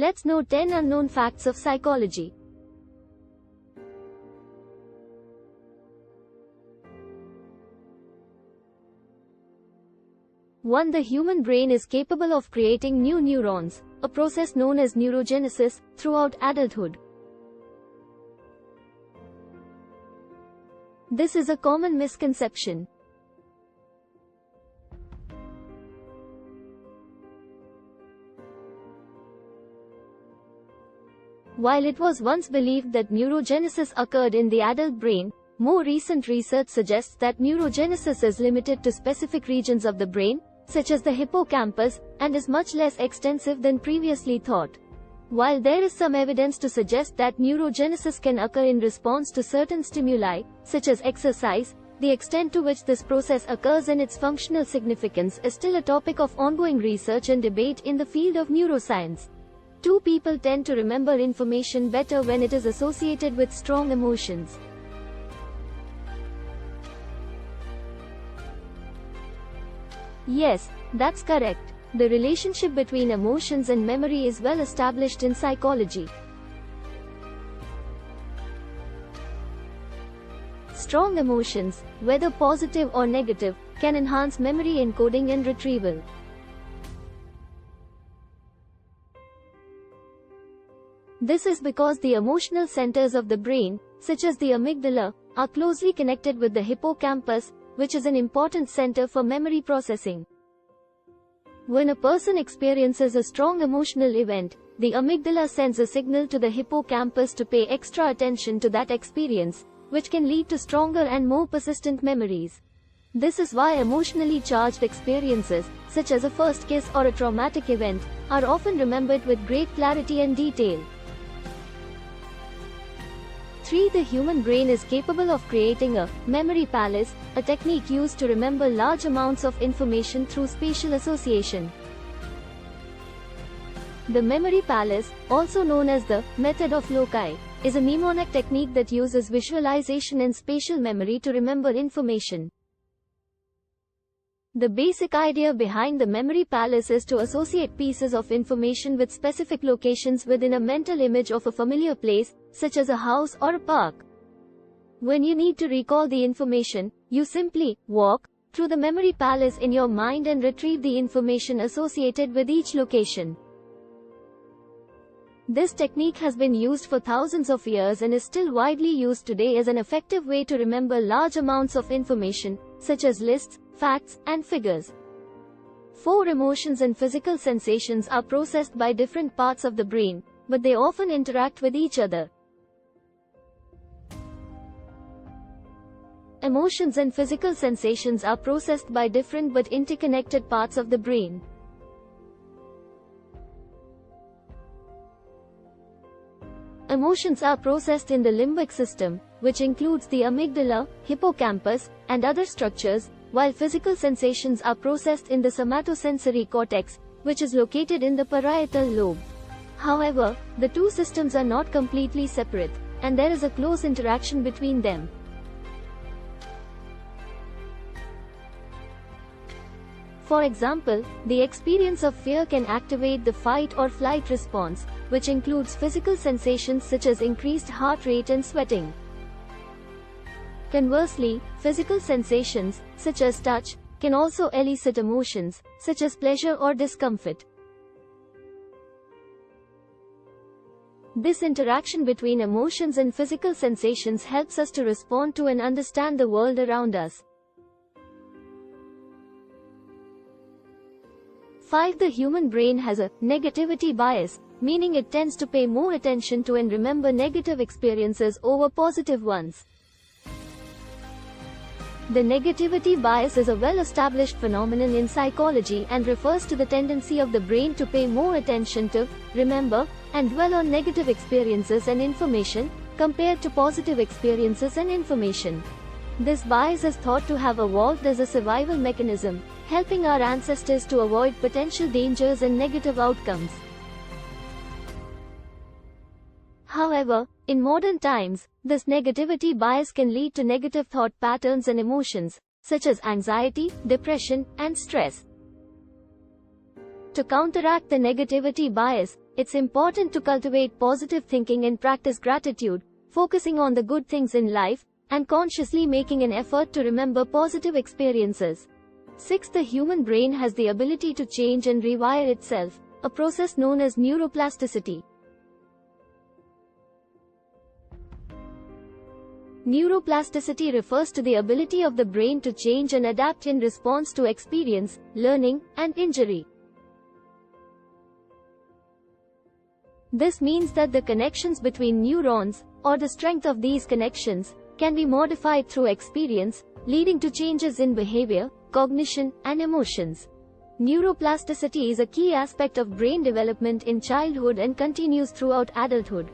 Let's know 10 unknown facts of psychology. 1. The human brain is capable of creating new neurons, a process known as neurogenesis, throughout adulthood. This is a common misconception. While it was once believed that neurogenesis occurred in the adult brain, more recent research suggests that neurogenesis is limited to specific regions of the brain, such as the hippocampus, and is much less extensive than previously thought. While there is some evidence to suggest that neurogenesis can occur in response to certain stimuli, such as exercise, the extent to which this process occurs and its functional significance is still a topic of ongoing research and debate in the field of neuroscience. 2. People tend to remember information better when it is associated with strong emotions. Yes, that's correct. The relationship between emotions and memory is well established in psychology. Strong emotions, whether positive or negative, can enhance memory encoding and retrieval. This is because the emotional centers of the brain, such as the amygdala, are closely connected with the hippocampus, which is an important center for memory processing. When a person experiences a strong emotional event, the amygdala sends a signal to the hippocampus to pay extra attention to that experience, which can lead to stronger and more persistent memories. This is why emotionally charged experiences, such as a first kiss or a traumatic event, are often remembered with great clarity and detail. 3. The human brain is capable of creating a memory palace, a technique used to remember large amounts of information through spatial association. The memory palace, also known as the method of loci, is a mnemonic technique that uses visualization and spatial memory to remember information. The basic idea behind the memory palace is to associate pieces of information with specific locations within a mental image of a familiar place, such as a house or a park. When you need to recall the information, you simply walk through the memory palace in your mind and retrieve the information associated with each location. This technique has been used for thousands of years and is still widely used today as an effective way to remember large amounts of information, such as lists, facts, and figures. 4. Emotions and physical sensations are processed by different parts of the brain, but they often interact with each other. Emotions and physical sensations are processed by different but interconnected parts of the brain. Emotions are processed in the limbic system, which includes the amygdala, hippocampus, and other structures, while physical sensations are processed in the somatosensory cortex, which is located in the parietal lobe. However, the two systems are not completely separate, and there is a close interaction between them. For example, the experience of fear can activate the fight or flight response, which includes physical sensations such as increased heart rate and sweating. Conversely, physical sensations, such as touch, can also elicit emotions, such as pleasure or discomfort. This interaction between emotions and physical sensations helps us to respond to and understand the world around us. 5. The human brain has a negativity bias, meaning it tends to pay more attention to and remember negative experiences over positive ones. The negativity bias is a well-established phenomenon in psychology and refers to the tendency of the brain to pay more attention to, remember, and dwell on negative experiences and information, compared to positive experiences and information. This bias is thought to have evolved as a survival mechanism, helping our ancestors to avoid potential dangers and negative outcomes. However, in modern times, this negativity bias can lead to negative thought patterns and emotions, such as anxiety, depression, and stress. To counteract the negativity bias, it's important to cultivate positive thinking and practice gratitude, focusing on the good things in life, and consciously making an effort to remember positive experiences. 6. The human brain has the ability to change and rewire itself, a process known as neuroplasticity. Neuroplasticity refers to the ability of the brain to change and adapt in response to experience, learning, and injury. This means that the connections between neurons, or the strength of these connections, can be modified through experience, leading to changes in behavior, cognition, and emotions. Neuroplasticity is a key aspect of brain development in childhood and continues throughout adulthood.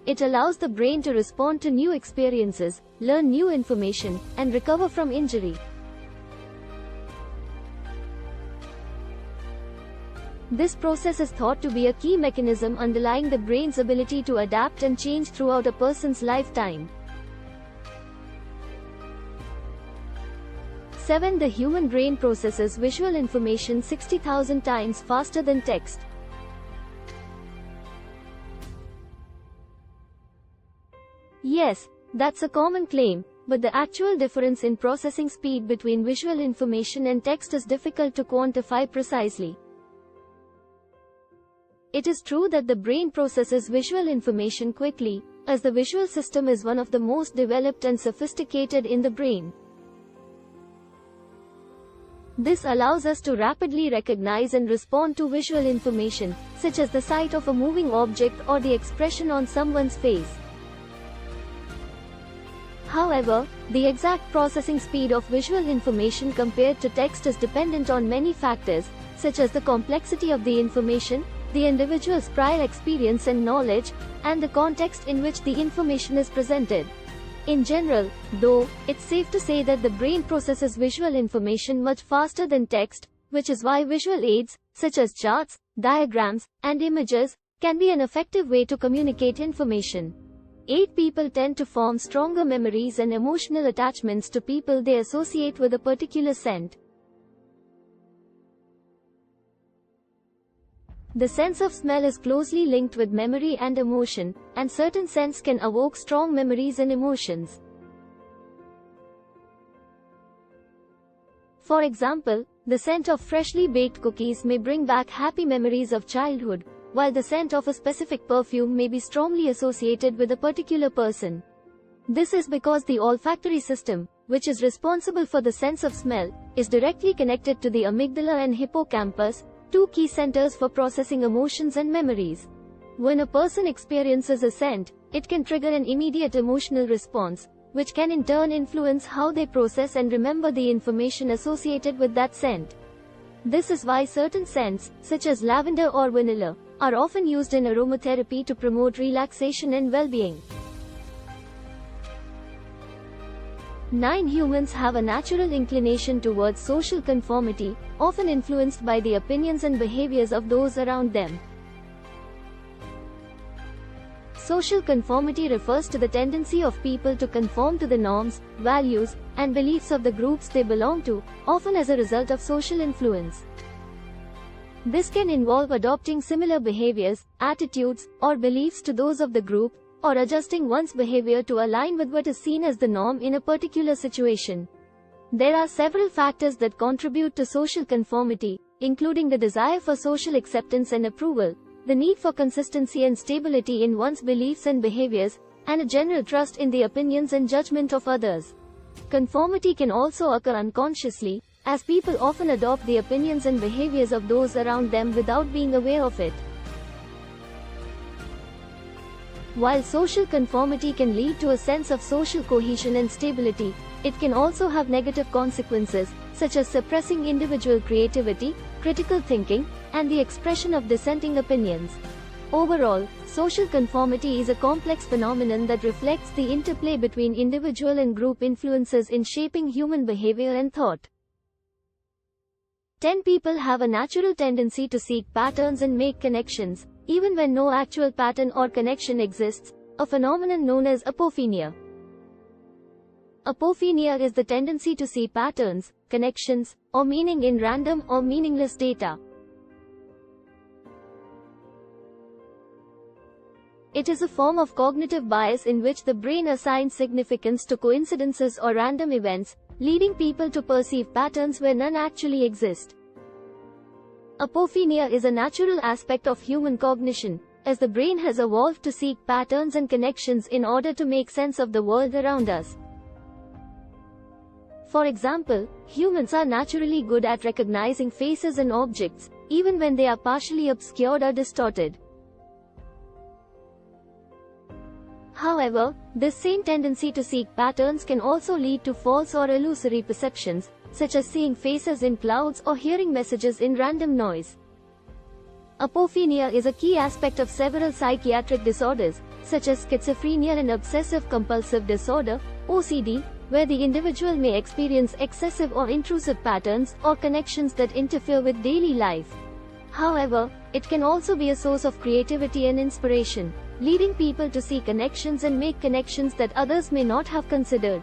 It allows the brain to respond to new experiences, learn new information, and recover from injury. This process is thought to be a key mechanism underlying the brain's ability to adapt and change throughout a person's lifetime. 7. The human brain processes visual information 60,000 times faster than text. Yes, that's a common claim, but the actual difference in processing speed between visual information and text is difficult to quantify precisely. It is true that the brain processes visual information quickly, as the visual system is one of the most developed and sophisticated in the brain. This allows us to rapidly recognize and respond to visual information, such as the sight of a moving object or the expression on someone's face. However, the exact processing speed of visual information compared to text is dependent on many factors, such as the complexity of the information, the individual's prior experience and knowledge, and the context in which the information is presented. In general, though, it's safe to say that the brain processes visual information much faster than text, which is why visual aids, such as charts, diagrams, and images, can be an effective way to communicate information. 8. People tend to form stronger memories and emotional attachments to people they associate with a particular scent. The sense of smell is closely linked with memory and emotion, and certain scents can evoke strong memories and emotions. For example, the scent of freshly baked cookies may bring back happy memories of childhood, while the scent of a specific perfume may be strongly associated with a particular person. This is because the olfactory system, which is responsible for the sense of smell, is directly connected to the amygdala and hippocampus, two key centers for processing emotions and memories. When a person experiences a scent, it can trigger an immediate emotional response, which can in turn influence how they process and remember the information associated with that scent. This is why certain scents, such as lavender or vanilla, are often used in aromatherapy to promote relaxation and well-being. 9. Humans have a natural inclination towards social conformity, often influenced by the opinions and behaviors of those around them. Social conformity refers to the tendency of people to conform to the norms, values, and beliefs of the groups they belong to, often as a result of social influence. This can involve adopting similar behaviors, attitudes, or beliefs to those of the group, or adjusting one's behavior to align with what is seen as the norm in a particular situation. There are several factors that contribute to social conformity, including the desire for social acceptance and approval, the need for consistency and stability in one's beliefs and behaviors, and a general trust in the opinions and judgment of others. Conformity can also occur unconsciously, as people often adopt the opinions and behaviors of those around them without being aware of it. While social conformity can lead to a sense of social cohesion and stability, it can also have negative consequences, such as suppressing individual creativity, critical thinking, and the expression of dissenting opinions. Overall, social conformity is a complex phenomenon that reflects the interplay between individual and group influences in shaping human behavior and thought. 10. People have a natural tendency to seek patterns and make connections, even when no actual pattern or connection exists, a phenomenon known as apophenia. Apophenia is the tendency to see patterns, connections, or meaning in random or meaningless data. It is a form of cognitive bias in which the brain assigns significance to coincidences or random events, leading people to perceive patterns where none actually exist. Apophenia is a natural aspect of human cognition, as the brain has evolved to seek patterns and connections in order to make sense of the world around us. For example, humans are naturally good at recognizing faces and objects, even when they are partially obscured or distorted. However, this same tendency to seek patterns can also lead to false or illusory perceptions, such as seeing faces in clouds or hearing messages in random noise. Apophenia is a key aspect of several psychiatric disorders, such as schizophrenia and obsessive-compulsive disorder, OCD, where the individual may experience excessive or intrusive patterns or connections that interfere with daily life. However, it can also be a source of creativity and inspiration, leading people to see connections and make connections that others may not have considered.